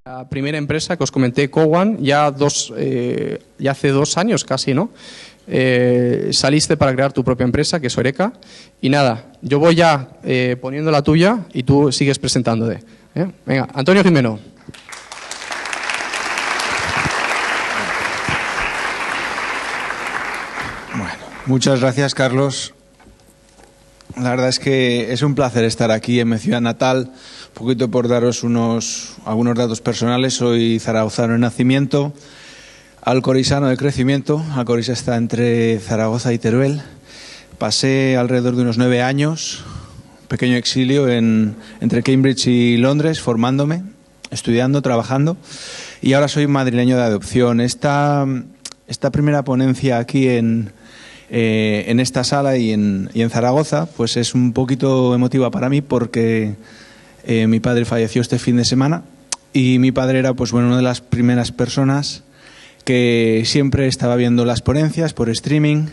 La primera empresa que os comenté, Cowan, ya hace 2 años casi, ¿no? Saliste para crear tu propia empresa, que es Oireka. Y nada, yo voy ya poniendo la tuya y tú sigues presentándote. Venga, Antonio Jimeno. Bueno, muchas gracias, Carlos. La verdad es que es un placer estar aquí en mi ciudad natal. Un poquito por daros algunos datos personales. Soy zaragozano de nacimiento, alcorizano de crecimiento. Alcoriza está entre Zaragoza y Teruel. Pasé alrededor de unos 9 años, pequeño exilio entre Cambridge y Londres, formándome, estudiando, trabajando. Y ahora soy madrileño de adopción. Esta primera ponencia aquí en esta sala y en Zaragoza, pues es un poquito emotiva para mí porque mi padre falleció este fin de semana y mi padre era pues bueno, una de las primeras personas que siempre estaba viendo las ponencias por streaming,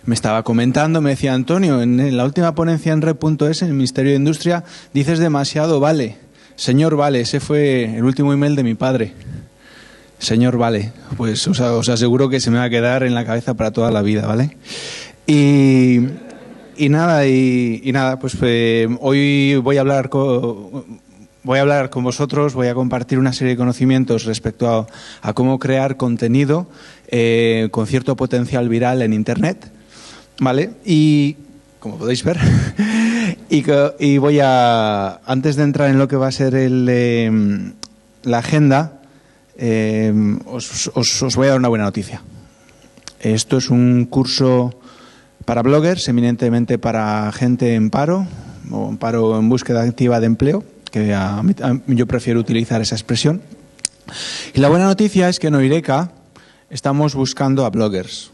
me estaba comentando, me decía: Antonio, en la última ponencia en Red.es, en el Ministerio de Industria, dices demasiado vale. Señor Vale, ese fue el último email de mi padre. Señor Vale, pues os aseguro que se me va a quedar en la cabeza para toda la vida, ¿vale? Y nada, pues hoy voy a hablar con vosotros, voy a compartir una serie de conocimientos respecto a cómo crear contenido con cierto potencial viral en Internet, ¿vale? Y como podéis ver, y voy a, antes de entrar en lo que va a ser la agenda, os voy a dar una buena noticia. Esto es un curso para bloggers, eminentemente para gente en paro o en paro en búsqueda activa de empleo, que yo prefiero utilizar esa expresión. Y la buena noticia es que en Oireka estamos buscando a bloggers,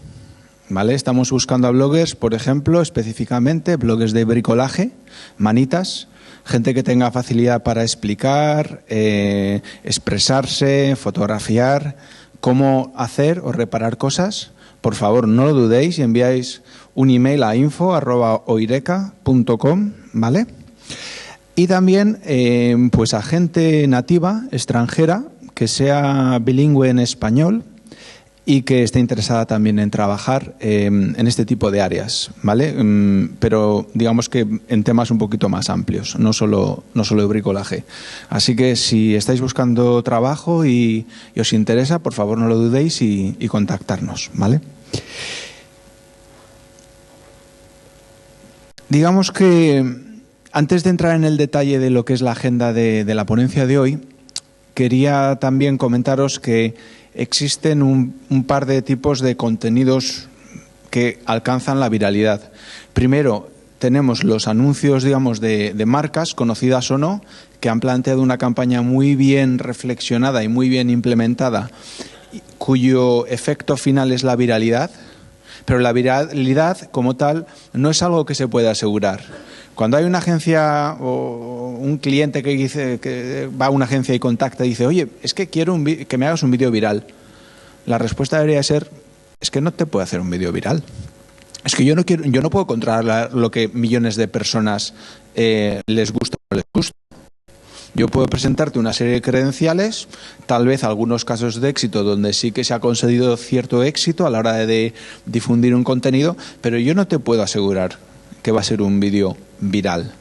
¿vale? Estamos buscando a bloggers, por ejemplo, específicamente bloggers de bricolaje, manitas, gente que tenga facilidad para explicar, expresarse, fotografiar, cómo hacer o reparar cosas. Por favor, no lo dudéis y enviáis un email a info@oireka.com, ¿vale? Y también pues a gente nativa, extranjera, que sea bilingüe en español y que esté interesada también en trabajar en este tipo de áreas, ¿vale? Pero digamos que en temas un poquito más amplios, no solo de bricolaje. Así que si estáis buscando trabajo y os interesa, por favor no lo dudéis y contactarnos, ¿vale? Digamos que antes de entrar en el detalle de lo que es la agenda de la ponencia de hoy, quería también comentaros que existen un par de tipos de contenidos que alcanzan la viralidad. Primero, tenemos los anuncios, digamos, de marcas, conocidas o no, que han planteado una campaña muy bien reflexionada y muy bien implementada, cuyo efecto final es la viralidad, pero la viralidad como tal no es algo que se pueda asegurar. Cuando hay una agencia o un cliente que dice que va a una agencia y contacta y dice: oye, es que quiero que me hagas un vídeo viral, la respuesta debería ser: es que no te puedo hacer un vídeo viral. Es que yo no puedo controlar lo que millones de personas les gusta o no les gusta. Yo puedo presentarte una serie de credenciales, tal vez algunos casos de éxito donde sí que se ha conseguido cierto éxito a la hora de difundir un contenido, pero yo no te puedo asegurar que va a ser un vídeo viral.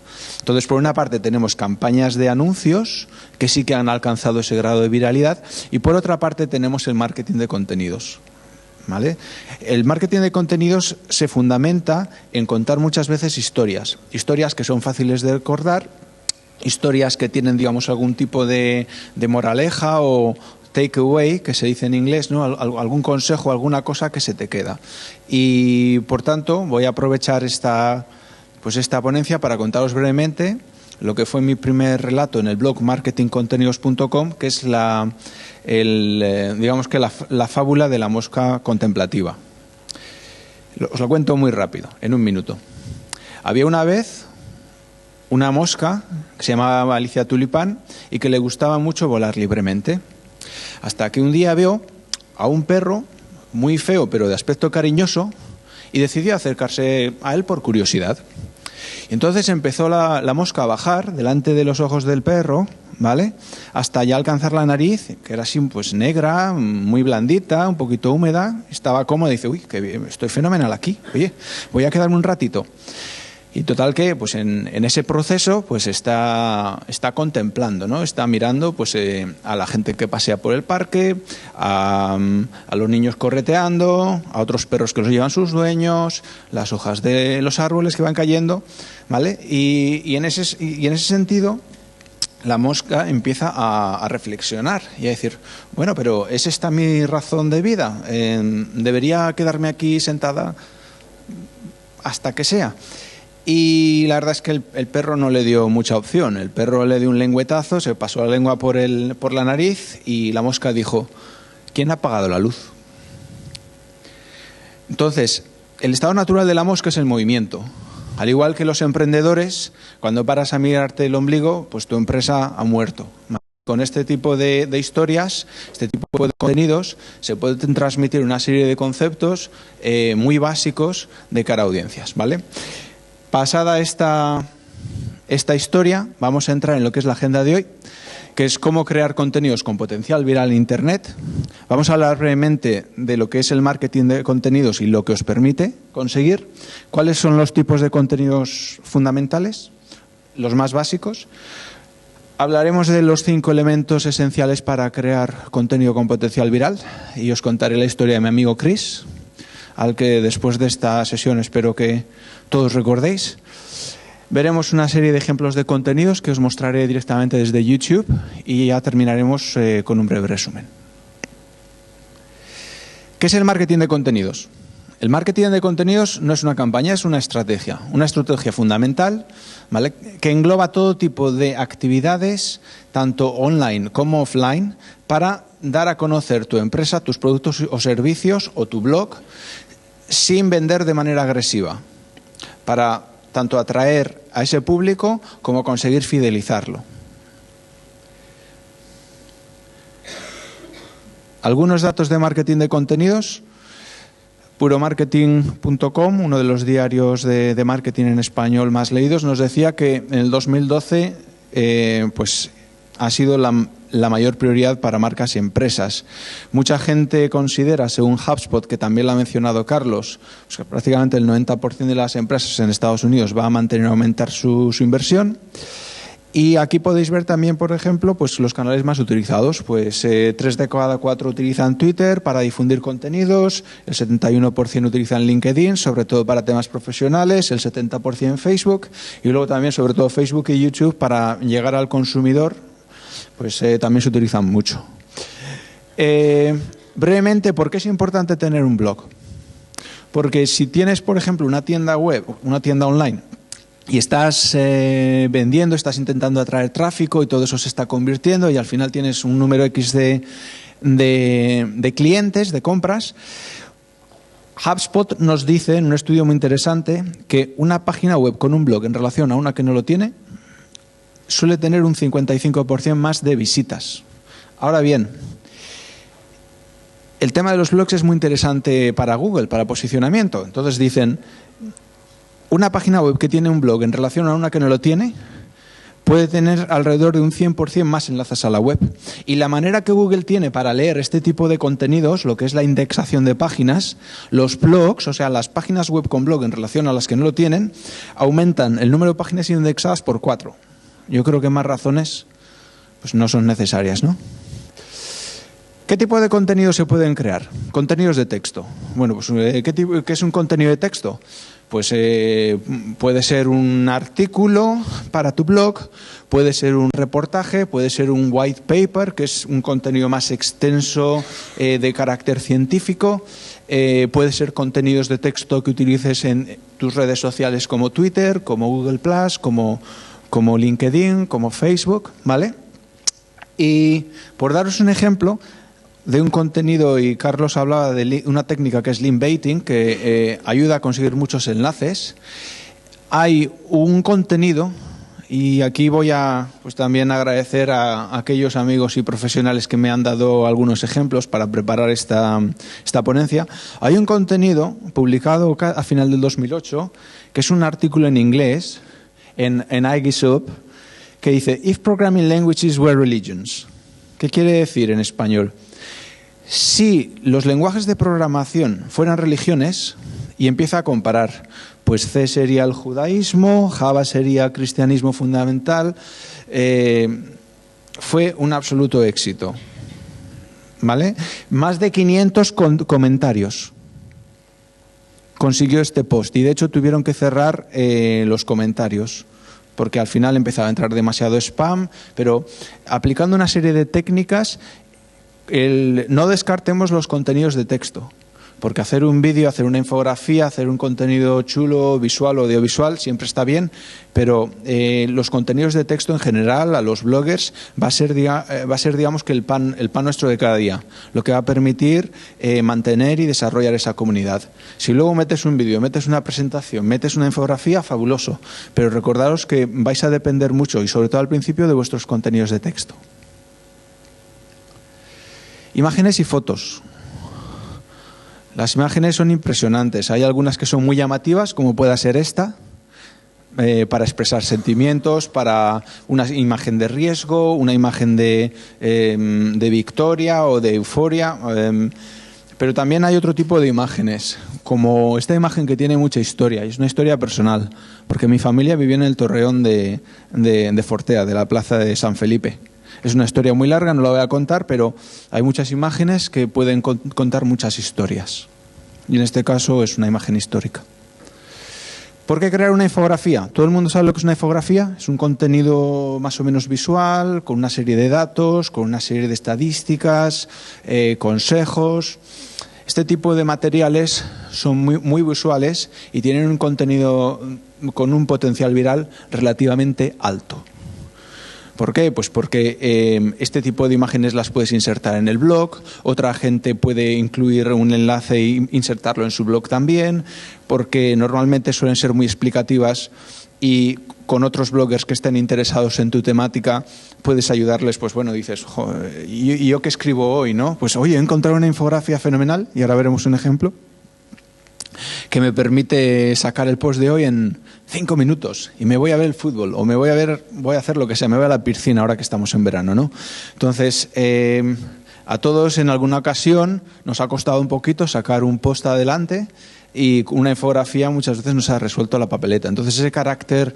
Entonces, por una parte tenemos campañas de anuncios que sí que han alcanzado ese grado de viralidad y por otra parte tenemos el marketing de contenidos, ¿vale? El marketing de contenidos se fundamenta en contar muchas veces historias que son fáciles de recordar, historias que tienen, digamos, algún tipo de moraleja o take away, que se dice en inglés, ¿no? Algún consejo, alguna cosa que se te queda. Y por tanto voy a aprovechar esta ponencia para contaros brevemente lo que fue mi primer relato en el blog marketingcontenidos.com, que es digamos que la fábula de la mosca contemplativa. Os lo cuento muy rápido, en un minuto. Había una vez una mosca que se llamaba Alicia Tulipán y que le gustaba mucho volar libremente. Hasta que un día vio a un perro muy feo pero de aspecto cariñoso y decidió acercarse a él por curiosidad. Y entonces empezó la mosca a bajar delante de los ojos del perro, ¿vale? Hasta ya alcanzar la nariz, que era así pues negra, muy blandita, un poquito húmeda. Estaba cómoda y dice, uy, que bien, estoy fenomenal aquí. Oye, voy a quedarme un ratito. Y total que pues en ese proceso pues está contemplando, ¿no? Está mirando pues a la gente que pasea por el parque, a los niños correteando, a otros perros que los llevan sus dueños, las hojas de los árboles que van cayendo, ¿vale? Y en ese sentido la mosca empieza a reflexionar y a decir, bueno, pero ¿es esta mi razón de vida? ¿Debería quedarme aquí sentada hasta que sea? Y la verdad es que el perro no le dio mucha opción. El perro le dio un lengüetazo, se pasó la lengua por la nariz y la mosca dijo, ¿quién ha apagado la luz? Entonces, el estado natural de la mosca es el movimiento. Al igual que los emprendedores, cuando paras a mirarte el ombligo, pues tu empresa ha muerto. Con este tipo de historias, este tipo de contenidos, se pueden transmitir una serie de conceptos muy básicos de cara a audiencias, ¿vale? Pasada esta historia, vamos a entrar en lo que es la agenda de hoy, que es cómo crear contenidos con potencial viral en Internet. Vamos a hablar brevemente de lo que es el marketing de contenidos y lo que os permite conseguir. ¿Cuáles son los tipos de contenidos fundamentales? Los más básicos. Hablaremos de los 5 elementos esenciales para crear contenido con potencial viral y os contaré la historia de mi amigo Chris, al que después de esta sesión espero que todos recordéis. Veremos una serie de ejemplos de contenidos que os mostraré directamente desde YouTube y ya terminaremos con un breve resumen. ¿Qué es el marketing de contenidos? El marketing de contenidos no es una campaña, es una estrategia fundamental, ¿vale? Que engloba todo tipo de actividades, tanto online como offline, para dar a conocer tu empresa, tus productos o servicios o tu blog, sin vender de manera agresiva, para tanto atraer a ese público como conseguir fidelizarlo. Algunos datos de marketing de contenidos. Puromarketing.com, uno de los diarios de marketing en español más leídos, nos decía que en el 2012 pues ha sido la mayor prioridad para marcas y empresas. Mucha gente considera, según HubSpot, que también lo ha mencionado Carlos, pues que prácticamente el 90% de las empresas en Estados Unidos va a mantener o aumentar su inversión. Y aquí podéis ver también, por ejemplo, pues los canales más utilizados. Pues 3 de cada 4 utilizan Twitter para difundir contenidos, el 71% utilizan LinkedIn, sobre todo para temas profesionales, el 70% Facebook, y luego también, sobre todo, Facebook y YouTube para llegar al consumidor, pues también se utilizan mucho. Brevemente, ¿por qué es importante tener un blog? Porque si tienes, por ejemplo, una tienda web, una tienda online, y estás vendiendo, estás intentando atraer tráfico y todo eso se está convirtiendo y al final tienes un número X de clientes, de compras. HubSpot nos dice en un estudio muy interesante que una página web con un blog en relación a una que no lo tiene suele tener un 55% más de visitas. Ahora bien, el tema de los blogs es muy interesante para Google, para posicionamiento. Entonces dicen, una página web que tiene un blog en relación a una que no lo tiene puede tener alrededor de un 100% más enlaces a la web. Y la manera que Google tiene para leer este tipo de contenidos, lo que es la indexación de páginas, los blogs, o sea, las páginas web con blog en relación a las que no lo tienen, aumentan el número de páginas indexadas por 4. Yo creo que más razones pues no son necesarias, ¿no? ¿Qué tipo de contenidos se pueden crear? Contenidos de texto. Bueno, pues ¿qué es un contenido de texto? Pues puede ser un artículo para tu blog, puede ser un reportaje, puede ser un white paper, que es un contenido más extenso de carácter científico, puede ser contenidos de texto que utilices en tus redes sociales como Twitter, como Google+, como LinkedIn, como Facebook, ¿vale? Y por daros un ejemplo de un contenido, y Carlos hablaba de una técnica que es link baiting, que ayuda a conseguir muchos enlaces. Hay un contenido, Y aquí voy a pues también agradecer a aquellos amigos y profesionales que me han dado algunos ejemplos para preparar esta ponencia. Hay un contenido publicado a final del 2008, que es un artículo en inglés, en iGiSub, que dice If Programming Languages Were Religions. ¿Qué quiere decir en español? Si los lenguajes de programación fueran religiones, y empieza a comparar, pues C sería el judaísmo, Java sería cristianismo fundamental, fue un absoluto éxito, ¿vale? Más de 500 comentarios consiguió este post y de hecho tuvieron que cerrar los comentarios porque al final empezaba a entrar demasiado spam, pero aplicando una serie de técnicas, no descartemos los contenidos de texto. Porque hacer un vídeo, hacer una infografía, hacer un contenido chulo, visual o audiovisual, siempre está bien, pero los contenidos de texto en general, a los bloggers, va a ser digamos, que el pan nuestro de cada día, lo que va a permitir mantener y desarrollar esa comunidad. Si luego metes un vídeo, metes una presentación, metes una infografía, fabuloso, pero recordaros que vais a depender mucho, y sobre todo al principio, de vuestros contenidos de texto. Imágenes y fotos. Las imágenes son impresionantes. Hay algunas que son muy llamativas, como pueda ser esta, para expresar sentimientos, para una imagen de riesgo, una imagen de victoria o de euforia. Pero también hay otro tipo de imágenes, como esta imagen que tiene mucha historia, y es una historia personal, porque mi familia vivió en el Torreón de Fortea, de la plaza de San Felipe. Es una historia muy larga, no la voy a contar, pero hay muchas imágenes que pueden contar muchas historias. Y en este caso es una imagen histórica. ¿Por qué crear una infografía? ¿Todo el mundo sabe lo que es una infografía? Es un contenido más o menos visual, con una serie de datos, con una serie de estadísticas, consejos. Este tipo de materiales son muy visuales y tienen un contenido con un potencial viral relativamente alto. ¿Por qué? Pues porque este tipo de imágenes las puedes insertar en el blog, otra gente puede incluir un enlace e insertarlo en su blog también, porque normalmente suelen ser muy explicativas y con otros bloggers que estén interesados en tu temática puedes ayudarles, pues bueno, dices, ¿y yo qué escribo hoy, no? Pues oye, he encontrado una infografía fenomenal, y ahora veremos un ejemplo, que me permite sacar el post de hoy en 5 minutos y me voy a ver el fútbol o voy a hacer lo que sea, me voy a la piscina ahora que estamos en verano, ¿no? Entonces, a todos en alguna ocasión nos ha costado un poquito sacar un post adelante y una infografía muchas veces nos ha resuelto la papeleta. Entonces, ese carácter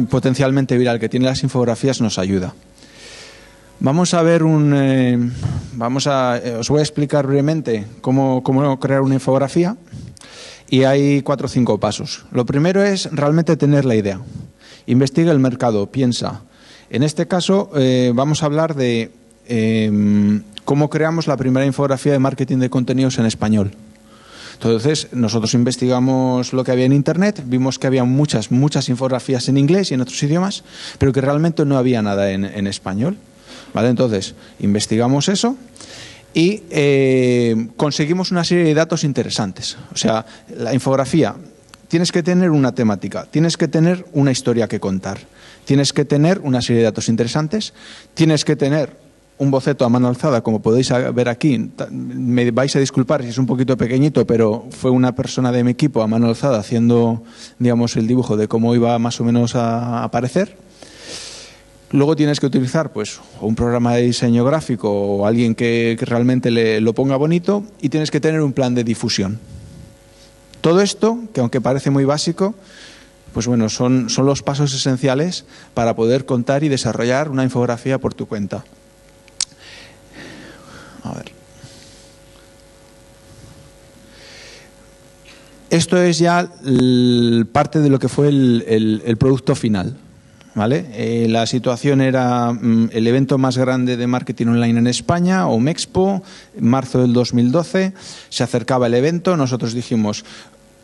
potencialmente viral que tienen las infografías nos ayuda. Vamos a ver os voy a explicar brevemente cómo crear una infografía. Y hay 4 o 5 pasos. Lo primero es realmente tener la idea. Investiga el mercado, piensa. En este caso vamos a hablar de cómo creamos la primera infografía de marketing de contenidos en español. Entonces, nosotros investigamos lo que había en Internet, vimos que había muchas infografías en inglés y en otros idiomas, pero que realmente no había nada en español. ¿Vale? Entonces, investigamos eso. Y conseguimos una serie de datos interesantes. O sea, la infografía, tienes que tener una temática, tienes que tener una historia que contar, tienes que tener una serie de datos interesantes, tienes que tener un boceto a mano alzada, como podéis ver aquí. Me vais a disculpar si es un poquito pequeñito, pero fue una persona de mi equipo a mano alzada haciendo, digamos, el dibujo de cómo iba más o menos a aparecer. Luego tienes que utilizar pues un programa de diseño gráfico o alguien que realmente lo ponga bonito, y tienes que tener un plan de difusión. Todo esto, que aunque parece muy básico, pues bueno, son los pasos esenciales para poder contar y desarrollar una infografía por tu cuenta. A ver. Esto es ya parte de lo que fue el producto final. ¿Vale? La situación era el evento más grande de marketing online en España, OMEXPO, en marzo del 2012. Se acercaba el evento, nosotros dijimos,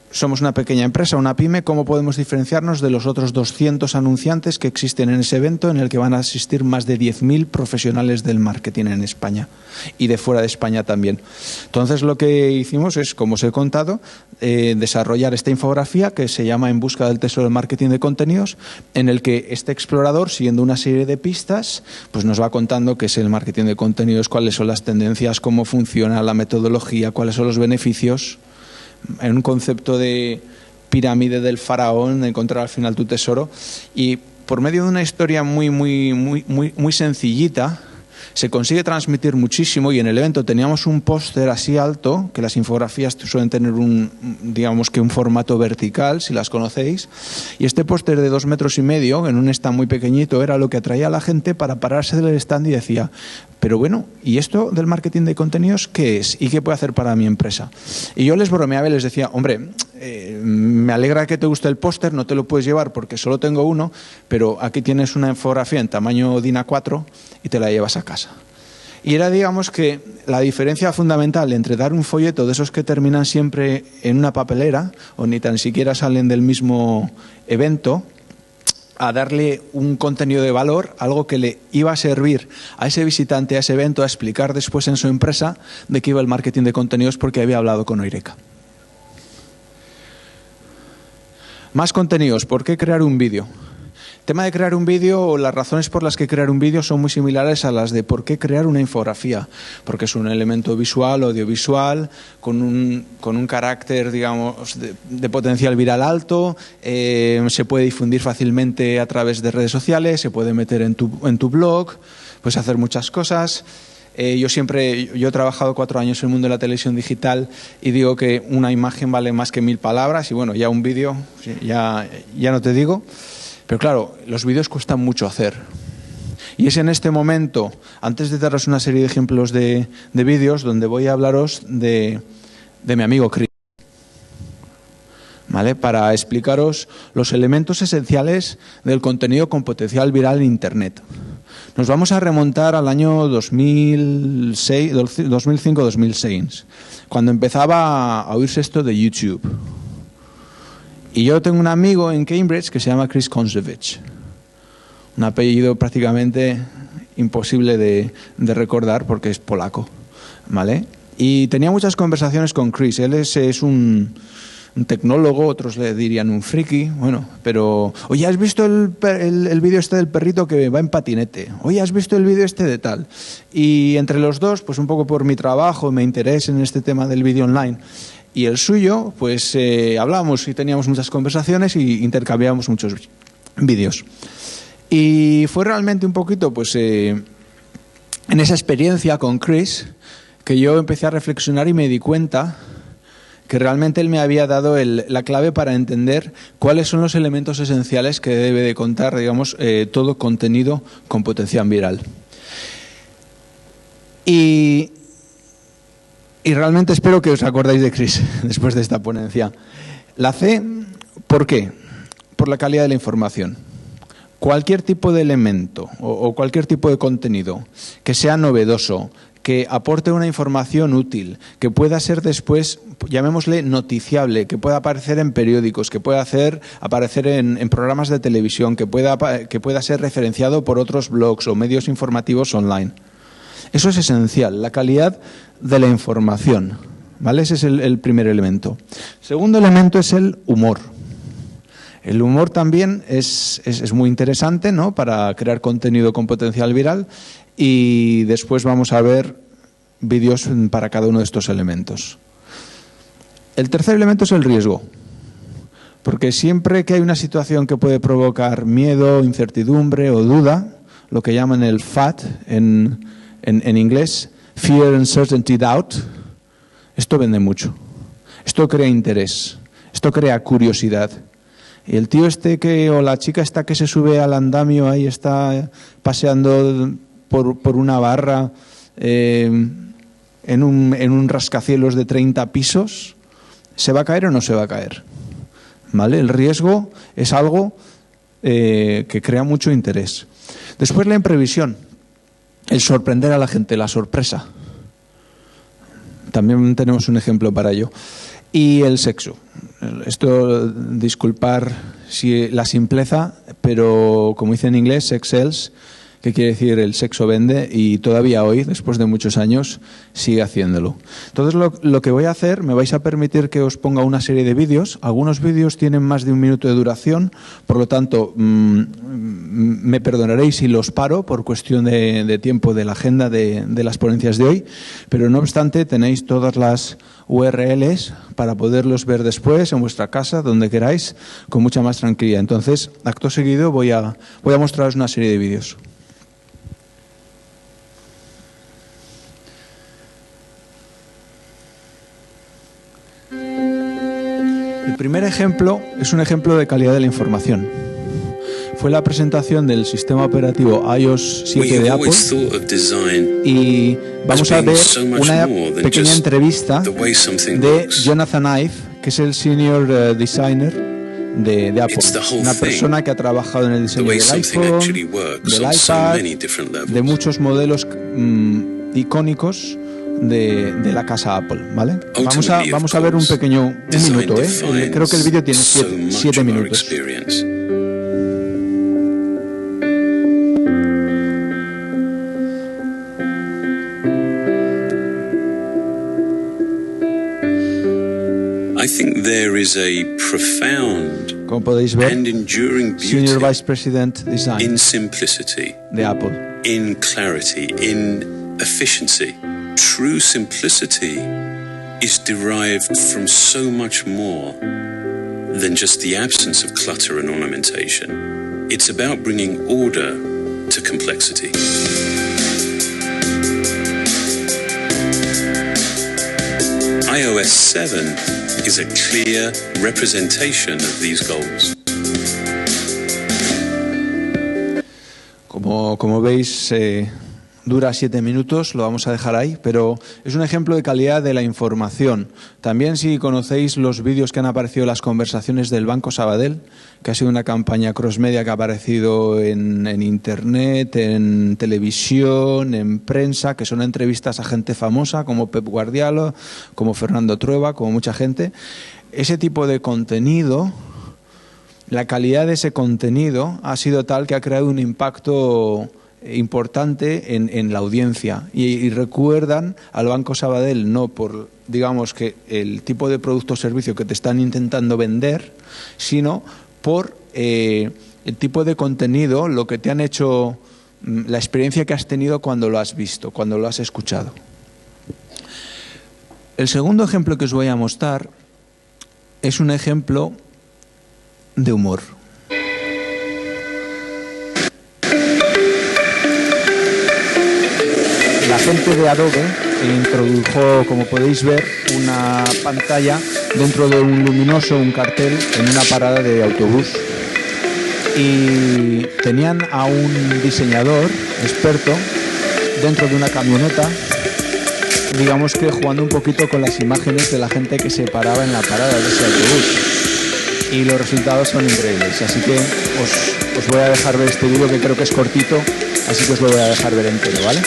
somos una pequeña empresa, una pyme, ¿cómo podemos diferenciarnos de los otros 200 anunciantes que existen en ese evento en el que van a asistir más de 10.000 profesionales del marketing en España y de fuera de España también? Entonces lo que hicimos es, como os he contado, desarrollar esta infografía que se llama En busca del tesoro del marketing de contenidos, en el que este explorador, siguiendo una serie de pistas, pues nos va contando qué es el marketing de contenidos, cuáles son las tendencias, cómo funciona la metodología, cuáles son los beneficios, en un concepto de pirámide del faraón, de encontrar al final tu tesoro. Y por medio de una historia muy sencillita, se consigue transmitir muchísimo. Y en el evento teníamos un póster así alto, que las infografías suelen tener un formato vertical, si las conocéis. Y este póster de 2,5 metros, en un stand muy pequeñito, era lo que atraía a la gente para pararse del stand y decía: pero bueno, ¿y esto del marketing de contenidos qué es? ¿Y qué puede hacer para mi empresa? Y yo les bromeaba y les decía: hombre, me alegra que te guste el póster, no te lo puedes llevar porque solo tengo uno, pero aquí tienes una infografía en tamaño DIN A4 y te la llevas a casa. Y era, digamos, que la diferencia fundamental entre dar un folleto de esos que terminan siempre en una papelera o ni tan siquiera salen del mismo evento, a darle un contenido de valor, algo que le iba a servir a ese visitante, a ese evento, a explicar después en su empresa de qué iba el marketing de contenidos porque había hablado con Oireca. Más contenidos. ¿Por qué crear un vídeo? El tema de crear un vídeo, las razones por las que crear un vídeo son muy similares a las de por qué crear una infografía. Porque es un elemento visual, audiovisual, con un carácter, digamos, de potencial viral alto, se puede difundir fácilmente a través de redes sociales, se puede meter en tu blog, puedes hacer muchas cosas. Yo he trabajado 4 años en el mundo de la televisión digital y digo que una imagen vale más que 1000 palabras y bueno, ya un vídeo, ya no te digo. Pero claro, los vídeos cuestan mucho hacer. Y es en este momento, antes de daros una serie de ejemplos de vídeos, donde voy a hablaros de mi amigo Chris, ¿vale? Para explicaros los elementos esenciales del contenido con potencial viral en Internet. Nos vamos a remontar al año 2005-2006, cuando empezaba a oírse esto de YouTube. Y yo tengo un amigo en Cambridge que se llama Chris Konzewicz, un apellido prácticamente imposible de recordar porque es polaco, ¿vale? Y tenía muchas conversaciones con Chris. Él es un tecnólogo, otros le dirían un friki, bueno, pero oye, ¿has visto el vídeo este del perrito que va en patinete? Oye, ¿has visto el vídeo este de tal? Y entre los dos, pues un poco por mi trabajo, me interés en este tema del vídeo online y el suyo, pues hablábamos y teníamos muchas conversaciones y intercambiábamos muchos vídeos. Y fue realmente un poquito, pues, en esa experiencia con Chris que yo empecé a reflexionar y me di cuenta que realmente él me había dado la clave para entender cuáles son los elementos esenciales que debe de contar, digamos, todo contenido con potencial viral. Y realmente espero que os acordáis de Chris después de esta ponencia. La C, ¿por qué? Por la calidad de la información. Cualquier tipo de elemento o cualquier tipo de contenido que sea novedoso, que aporte una información útil, que pueda ser después, llamémosle noticiable, que pueda aparecer en periódicos, que pueda aparecer en programas de televisión, que pueda ser referenciado por otros blogs o medios informativos online. Eso es esencial, la calidad de la información, ¿vale? Ese es el primer elemento. Segundo elemento es el humor. El humor también es muy interesante, ¿no?, para crear contenido con potencial viral, y después vamos a ver vídeos para cada uno de estos elementos. El tercer elemento es el riesgo, porque siempre que hay una situación que puede provocar miedo, incertidumbre o duda, lo que llaman el FUD en inglés, Fear, Uncertainty, Doubt, esto vende mucho. Esto crea interés, esto crea curiosidad. Y el tío o la chica esta que se sube al andamio, ahí está paseando por una barra en un rascacielos de 30 pisos, ¿se va a caer o no se va a caer? ¿Vale? El riesgo es algo que crea mucho interés. Después la imprevisión, el sorprender a la gente, la sorpresa. También tenemos un ejemplo para ello. y el sexo. Esto, disculpar si la simpleza, pero como dice en inglés, sex sells, que quiere decir el sexo vende, y todavía hoy, después de muchos años, sigue haciéndolo. Entonces lo que voy a hacer, me vais a permitir que os ponga una serie de vídeos. Algunos vídeos tienen más de 1 minuto de duración, por lo tanto, me perdonaréis si los paro por cuestión de tiempo de la agenda de las ponencias de hoy, pero no obstante tenéis todas las URLs para poderlos ver después en vuestra casa, donde queráis, con mucha más tranquilidad. Entonces, acto seguido voy a mostraros una serie de vídeos. El primer ejemplo es un ejemplo de calidad de la información. Fue la presentación del sistema operativo iOS 7 de Apple y vamos a ver una pequeña entrevista de Jonathan Ive, que es el Senior Designer de Apple, una persona que ha trabajado en el diseño del iPhone, del iPad, de muchos modelos icónicos de la casa Apple, ¿vale? Vamos a ver un minuto, creo que el vídeo tiene 7 minutos. I think there is a profound Como podéis ver, and enduring Senior beauty Vice President Design in simplicity, de Apple. in clarity, in efficiency. True simplicity is derived from so much more than just the absence of clutter and ornamentation. It's about bringing order to complexity. iOS 7 is a clear representation of these goals. Como veis, dura 7 minutos, lo vamos a dejar ahí, pero es un ejemplo de calidad de la información. También, si conocéis los vídeos que han aparecido en las conversaciones del Banco Sabadell, que ha sido una campaña cross-media que ha aparecido en Internet, en televisión, en prensa, que son entrevistas a gente famosa como Pep Guardiola, como Fernando Trueba, como mucha gente. Ese tipo de contenido, la calidad de ese contenido ha sido tal que ha creado un impacto importante en la audiencia y recuerdan al Banco Sabadell no por, digamos, que el tipo de producto o servicio que te están intentando vender, sino por el tipo de contenido, lo que te han hecho, la experiencia que has tenido cuando lo has visto, cuando lo has escuchado. El segundo ejemplo que os voy a mostrar es un ejemplo de humor. La gente de Adobe introdujo, como podéis ver, una pantalla dentro de un luminoso, un cartel, en una parada de autobús. Y tenían a un diseñador experto dentro de una camioneta, digamos que jugando un poquito con las imágenes de la gente que se paraba en la parada de ese autobús. Y los resultados son increíbles. Así que os voy a dejar ver este vídeo, que creo que es cortito, así que os lo voy a dejar ver entero, ¿vale?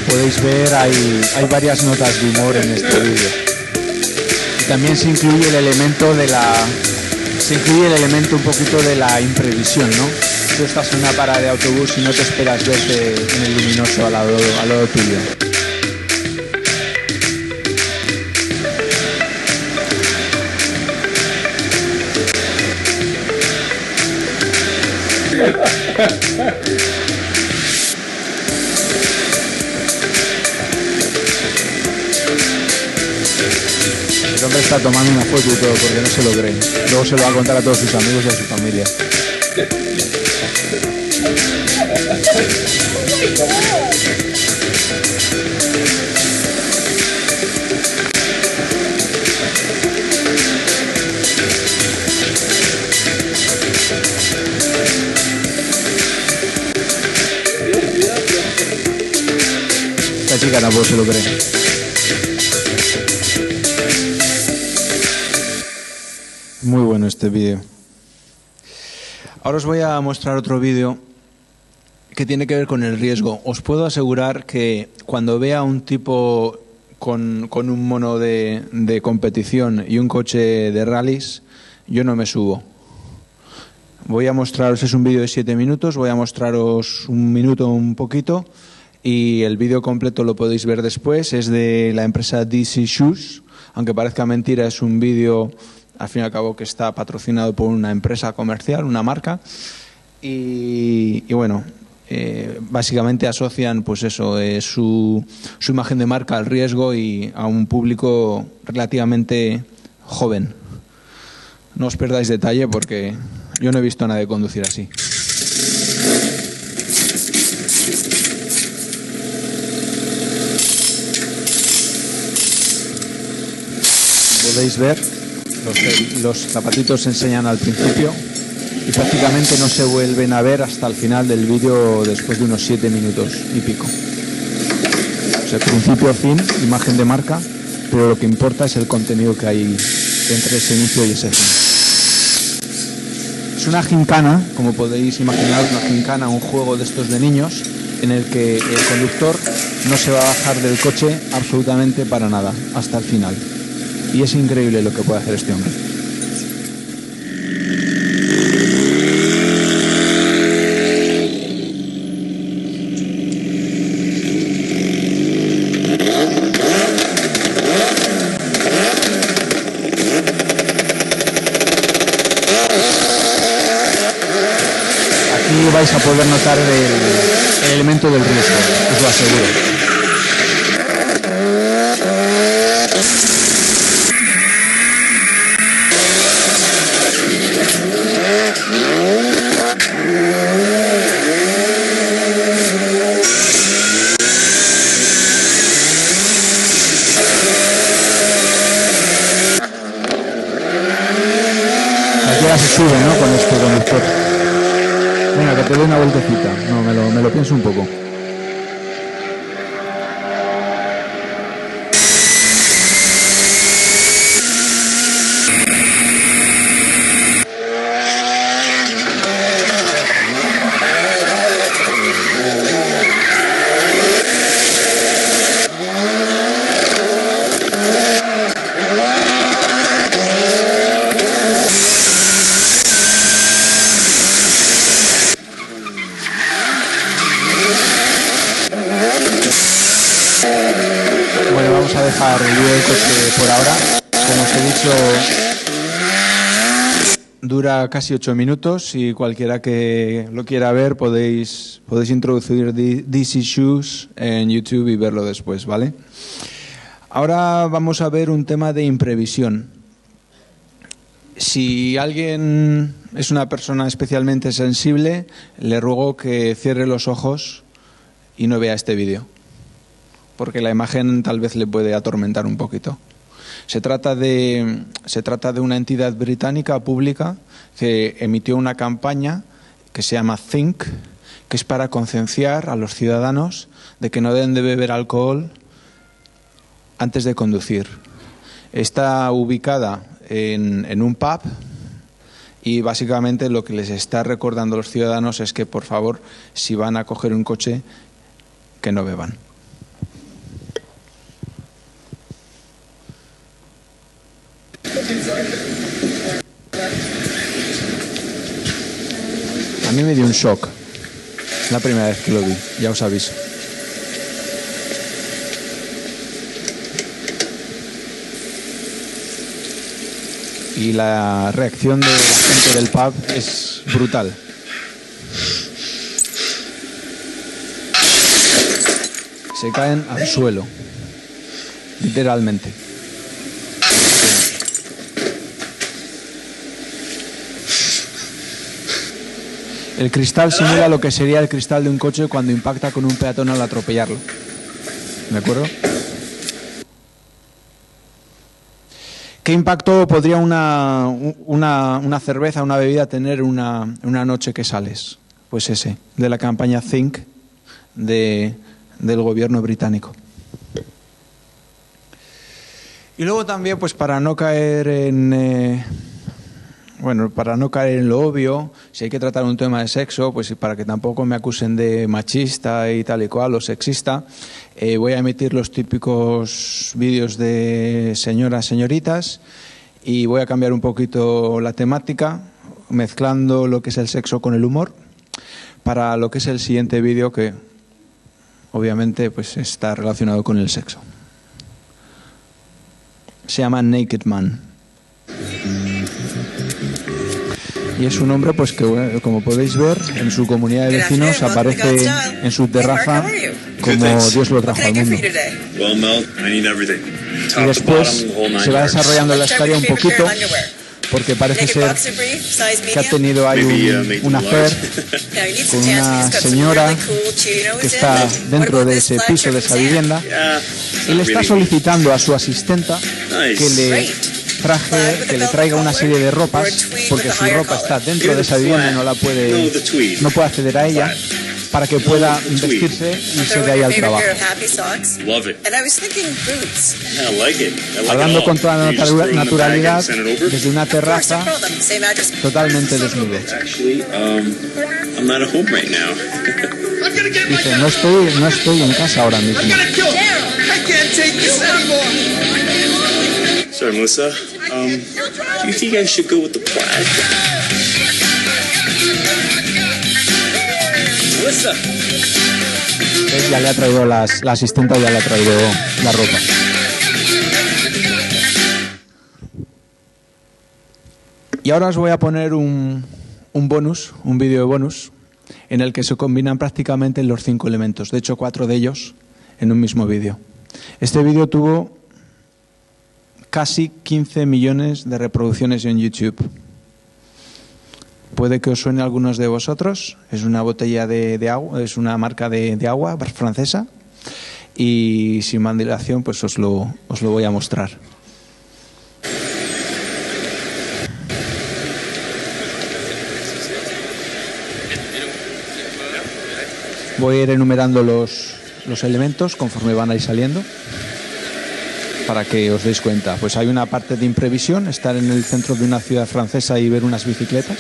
Podéis ver, hay varias notas de humor en este vídeo. Y también se incluye el elemento un poquito de la imprevisión, ¿no? Tú estás en una parada de autobús y no te esperas verte en el luminoso al lado tuyo. El hombre está tomando una foto y todo porque no se lo creen. Luego se lo va a contar a todos sus amigos y a su familia. Esta chica tampoco se lo cree. Muy bueno este vídeo. Ahora os voy a mostrar otro vídeo que tiene que ver con el riesgo. Os puedo asegurar que cuando vea a un tipo con un mono de competición y un coche de rallies, yo no me subo. Voy a mostraros, es un vídeo de 7 minutos, voy a mostraros un minuto un poquito y el vídeo completo lo podéis ver después. Es de la empresa DC Shoes, aunque parezca mentira, es un vídeo al fin y al cabo que está patrocinado por una empresa comercial, una marca, y bueno, básicamente asocian pues eso, su imagen de marca al riesgo y a un público relativamente joven. No os perdáis detalle porque yo no he visto a nadie conducir así. Podéis ver, los zapatitos se enseñan al principio y prácticamente no se vuelven a ver hasta el final del vídeo después de unos 7 minutos y pico. O sea, principio a fin, imagen de marca, pero lo que importa es el contenido que hay entre ese inicio y ese fin. Es una gincana, como podéis imaginar, una gincana, un juego de estos de niños, en el que el conductor no se va a bajar del coche absolutamente para nada, hasta el final. Y es increíble lo que puede hacer este hombre. Aquí vais a poder notar el elemento del riesgo, os lo aseguro. Cualquiera se sube, ¿no?, con este conductor. Venga, que te dé una vueltecita. No, me lo pienso un poco. Bueno, vamos a dejar el vídeo del coche por ahora. Como os he dicho, dura casi 8 minutos y cualquiera que lo quiera ver podéis introducir DC Shoes en YouTube y verlo después, ¿vale? Ahora vamos a ver un tema de imprevisión. Si alguien es una persona especialmente sensible, le ruego que cierre los ojos y no vea este vídeo, porque la imagen tal vez le puede atormentar un poquito. Se trata de una entidad británica pública que emitió una campaña que se llama Think, que es para concienciar a los ciudadanos de que no deben de beber alcohol antes de conducir. Está ubicada en un pub y básicamente lo que les está recordando a los ciudadanos es que, por favor, si van a coger un coche, que no beban. A mí me dio un shock. Es la primera vez que lo vi, ya os aviso. Y la reacción de la gente del pub es brutal. Se caen al suelo, literalmente. El cristal simula lo que sería el cristal de un coche cuando impacta con un peatón al atropellarlo. ¿De acuerdo? ¿Qué impacto podría una cerveza, una bebida tener una noche que sales? Pues ese, de la campaña Think del gobierno británico. Y luego también, pues para no caer en lo obvio, si hay que tratar un tema de sexo, pues para que tampoco me acusen de machista y tal y cual, o sexista, voy a emitir los típicos vídeos de señoritas, y voy a cambiar un poquito la temática, mezclando lo que es el sexo con el humor, para lo que es el siguiente vídeo, que obviamente pues está relacionado con el sexo. Se llama Naked Man. Y es un hombre pues que, como podéis ver, en su comunidad de vecinos aparece en su terraza como Dios lo trajo al mundo. Y después se va desarrollando la historia un poquito, porque parece ser que ha tenido ahí un affair con una señora que está dentro de ese piso, de esa vivienda, y le está solicitando a su asistenta que le traiga una serie de ropas, porque su ropa está dentro de esa vivienda y no puede acceder a ella, para que pueda vestirse y irse de ahí al trabajo. Hablando con toda naturalidad desde una terraza totalmente desnudo. Dice, no estoy en casa ahora mismo. Sorry, Melissa. Do you think I should go with the plaid? Melissa. Ya le ha traído la asistenta, ya le ha traído la ropa. Y ahora os voy a poner un vídeo de bonus, en el que se combinan prácticamente los 5 elementos. De hecho, 4 de ellos en un mismo vídeo. Este vídeo tuvo casi 15 millones de reproducciones en YouTube. Puede que os suene a algunos de vosotros. Es una botella de agua, es una marca de agua francesa, y sin más dilación pues os lo voy a mostrar. Voy a ir enumerando los elementos conforme van a ir saliendo, para que os deis cuenta. Pues hay una parte de imprevisión, estar en el centro de una ciudad francesa y ver unas bicicletas.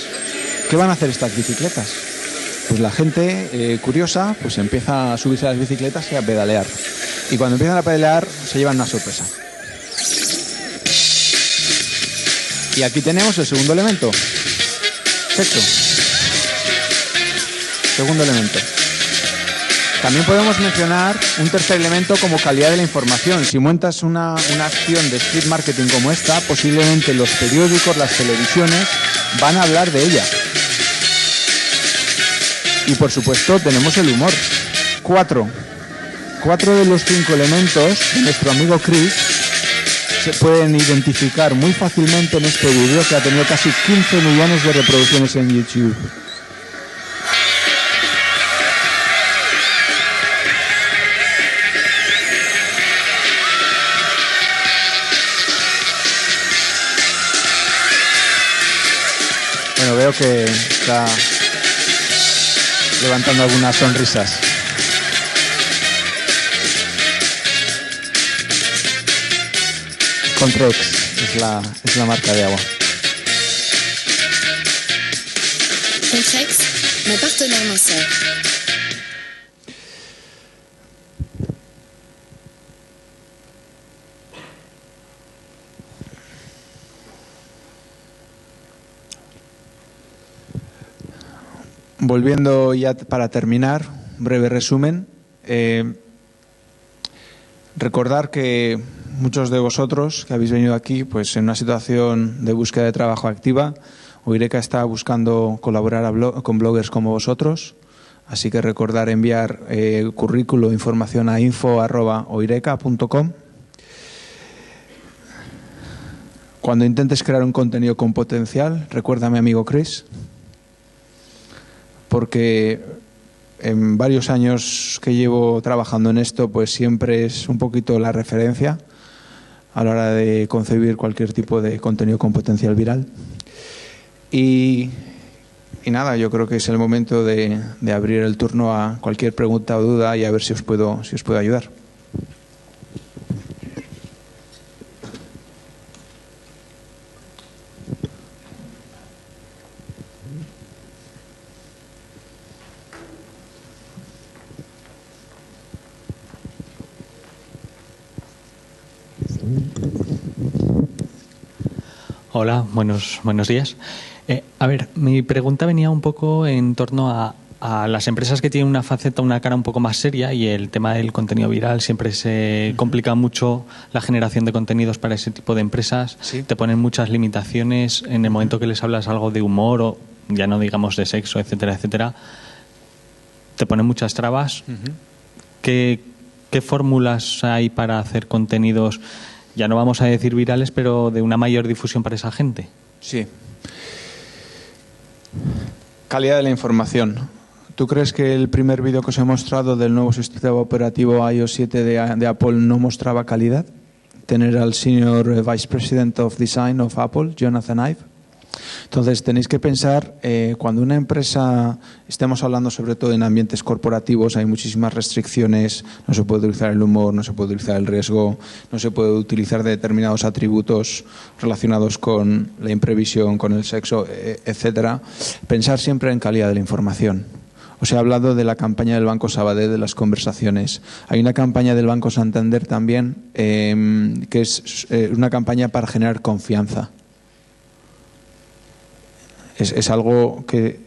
¿Qué van a hacer estas bicicletas? Pues la gente curiosa pues empieza a subirse a las bicicletas y a pedalear. Y cuando empiezan a pedalear se llevan una sorpresa. Y aquí tenemos el segundo elemento. Sexo. Segundo elemento. También podemos mencionar un tercer elemento como calidad de la información. Si montas una acción de street marketing como esta, posiblemente los periódicos, las televisiones van a hablar de ella. Y por supuesto tenemos el humor. 4 de los 5 elementos de nuestro amigo Chris se pueden identificar muy fácilmente en este vídeo, que ha tenido casi 15 millones de reproducciones en YouTube. Bueno, veo que está levantando algunas sonrisas. Contrex es la marca de agua. Contrex, mon partenaire mensuel. Volviendo ya para terminar, un breve resumen. Recordar que muchos de vosotros que habéis venido aquí pues en una situación de búsqueda de trabajo activa, Oireka está buscando colaborar con bloggers como vosotros, así que recordar enviar currículo, información a info@oireka.com. Cuando intentes crear un contenido con potencial, recuerda a mi amigo Chris, porque en varios años que llevo trabajando en esto, pues siempre es un poquito la referencia a la hora de concebir cualquier tipo de contenido con potencial viral. Y nada, yo creo que es el momento de abrir el turno a cualquier pregunta o duda y a ver si os puedo ayudar. Hola, buenos días. A ver, mi pregunta venía un poco en torno a las empresas que tienen una cara un poco más seria, y el tema del contenido viral siempre se complica mucho la generación de contenidos para ese tipo de empresas. Sí. Te ponen muchas limitaciones en el momento que les hablas algo de humor o ya no digamos de sexo, etcétera, etcétera. Te ponen muchas trabas. ¿Qué fórmulas hay para hacer contenidos, ya no vamos a decir virales, pero de una mayor difusión para esa gente? Sí. Calidad de la información. ¿Tú crees que el primer vídeo que os he mostrado del nuevo sistema operativo iOS 7 de Apple no mostraba calidad? Tener al Senior Vice President of Design of Apple, Jonathan Ive. Entonces tenéis que pensar, cuando una empresa, estemos hablando sobre todo en ambientes corporativos, hay muchísimas restricciones, no se puede utilizar el humor, no se puede utilizar el riesgo, no se puede utilizar determinados atributos relacionados con la imprevisión, con el sexo, etcétera. Pensar siempre en calidad de la información. Os he hablado de la campaña del Banco Sabadell, de las conversaciones. Hay una campaña del Banco Santander también, que es una campaña para generar confianza. Es algo que,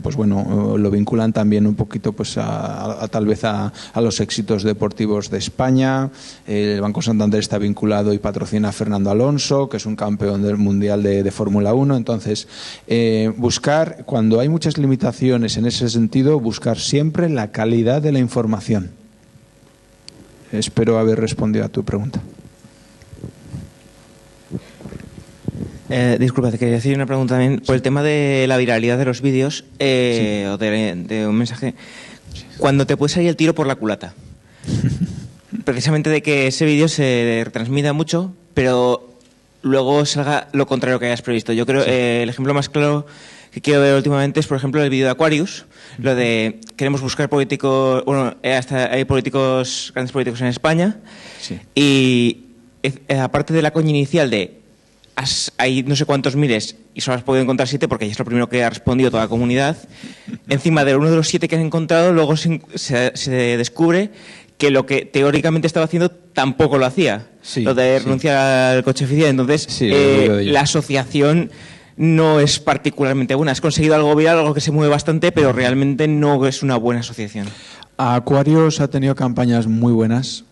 pues bueno, lo vinculan también un poquito, pues tal vez a los éxitos deportivos de España. El Banco Santander está vinculado y patrocina a Fernando Alonso, que es un campeón del mundial de Fórmula 1. Entonces, buscar, cuando hay muchas limitaciones en ese sentido, buscar siempre la calidad de la información. Espero haber respondido a tu pregunta. Disculpa, te quería decir una pregunta también. Por el tema de la viralidad de los vídeos o de un mensaje, cuando te puede salir el tiro por la culata, precisamente de que ese vídeo se retransmita mucho, pero luego salga lo contrario que hayas previsto. Yo creo el ejemplo más claro que quiero ver últimamente es, por ejemplo, el vídeo de Aquarius, lo de queremos buscar políticos, bueno, hasta hay políticos, grandes políticos en España, y aparte de la coña inicial de hay no sé cuántos miles y solo has podido encontrar 7 porque ya es lo primero que ha respondido toda la comunidad. Encima de uno de los 7 que han encontrado, luego se descubre que lo que teóricamente estaba haciendo tampoco lo hacía. Lo de renunciar al coche oficial. Entonces, la asociación no es particularmente buena. Has conseguido algo viral, algo que se mueve bastante, pero realmente no es una buena asociación. Aquarius ha tenido campañas muy buenas.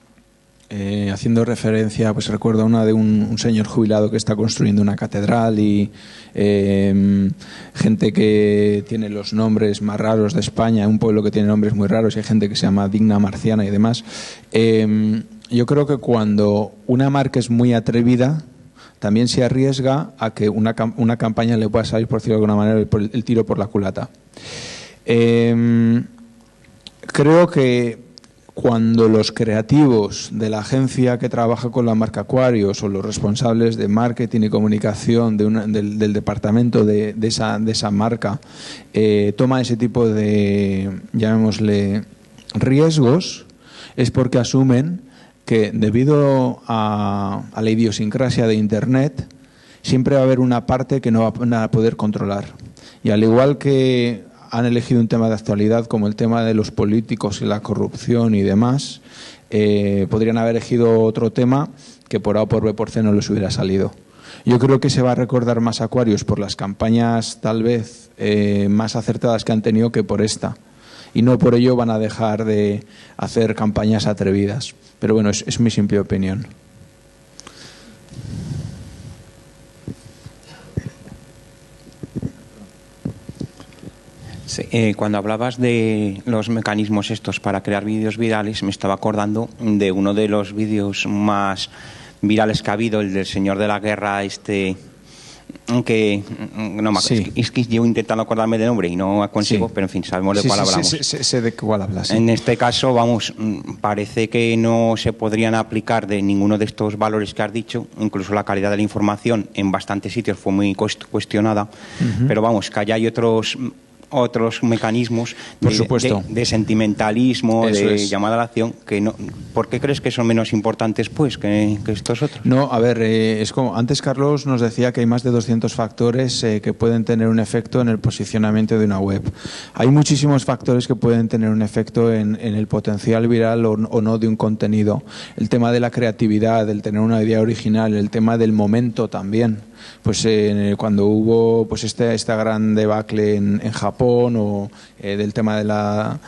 Haciendo referencia, pues recuerdo una de un señor jubilado que está construyendo una catedral y gente que tiene los nombres más raros de España, un pueblo que tiene nombres muy raros, y hay gente que se llama Digna Marciana y demás. Yo creo que cuando una marca es muy atrevida, también se arriesga a que una campaña le pueda salir, por decirlo de alguna manera, el tiro por la culata. Creo que cuando los creativos de la agencia que trabaja con la marca Aquarius o los responsables de marketing y comunicación del departamento de esa marca toman ese tipo de, llamémosle, riesgos, es porque asumen que debido a la idiosincrasia de Internet siempre va a haber una parte que no van a poder controlar. Y al igual que han elegido un tema de actualidad como el tema de los políticos y la corrupción y demás, podrían haber elegido otro tema que por A o por B por C no les hubiera salido. Yo creo que se va a recordar más Aquarius por las campañas tal vez más acertadas que han tenido que por esta. Y no por ello van a dejar de hacer campañas atrevidas. Pero bueno, es mi simple opinión. Sí, cuando hablabas de los mecanismos estos para crear vídeos virales, me estaba acordando de uno de los vídeos más virales que ha habido, el del señor de la guerra, que no, Sí. es que yo intentando acordarme de nombre y no consigo, Sí. pero en fin, sabemos de Sí, cuál sí, hablamos. sé de cuál hablas. Sí. En este caso, vamos, parece que no se podrían aplicar de ninguno de estos valores que has dicho. Incluso la calidad de la información en bastantes sitios fue muy cuestionada. Pero vamos, que allá hay otros mecanismos Por supuesto. de sentimentalismo, Eso de es. llamada a la acción, que no. ¿Por qué crees que son menos importantes, pues, que estos otros? No, a ver, es como antes Carlos nos decía que hay más de 200 factores que pueden tener un efecto en el posicionamiento de una web. Hay muchísimos factores que pueden tener un efecto en el potencial viral o no de un contenido. El tema de la creatividad, el tener una idea original, el tema del momento también. Pues cuando hubo pues esta gran debacle en Japón o del tema de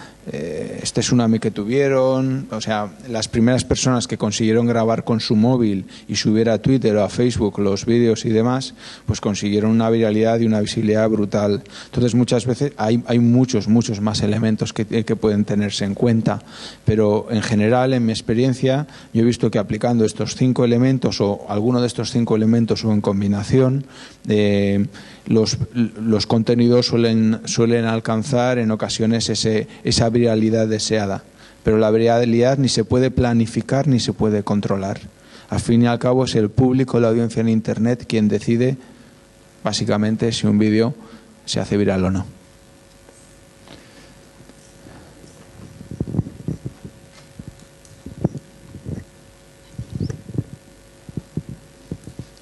este tsunami que tuvieron, o sea, las primeras personas que consiguieron grabar con su móvil y subir a Twitter o a Facebook los vídeos y demás, pues consiguieron una viralidad y una visibilidad brutal. Entonces muchas veces hay muchos más elementos que pueden tenerse en cuenta, pero en general, en mi experiencia, yo he visto que aplicando estos 5 elementos o alguno de estos 5 elementos o en combinación, los contenidos suelen alcanzar en ocasiones esa viralidad deseada. Pero la viralidad ni se puede planificar ni se puede controlar. Al fin y al cabo es el público, la audiencia en Internet quien decide básicamente si un vídeo se hace viral o no.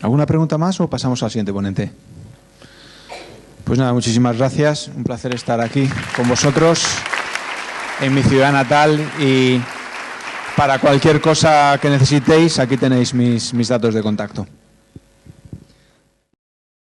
¿Alguna pregunta más o pasamos al siguiente ponente? Pues nada, muchísimas gracias. Un placer estar aquí con vosotros en mi ciudad natal y para cualquier cosa que necesitéis, aquí tenéis mis datos de contacto.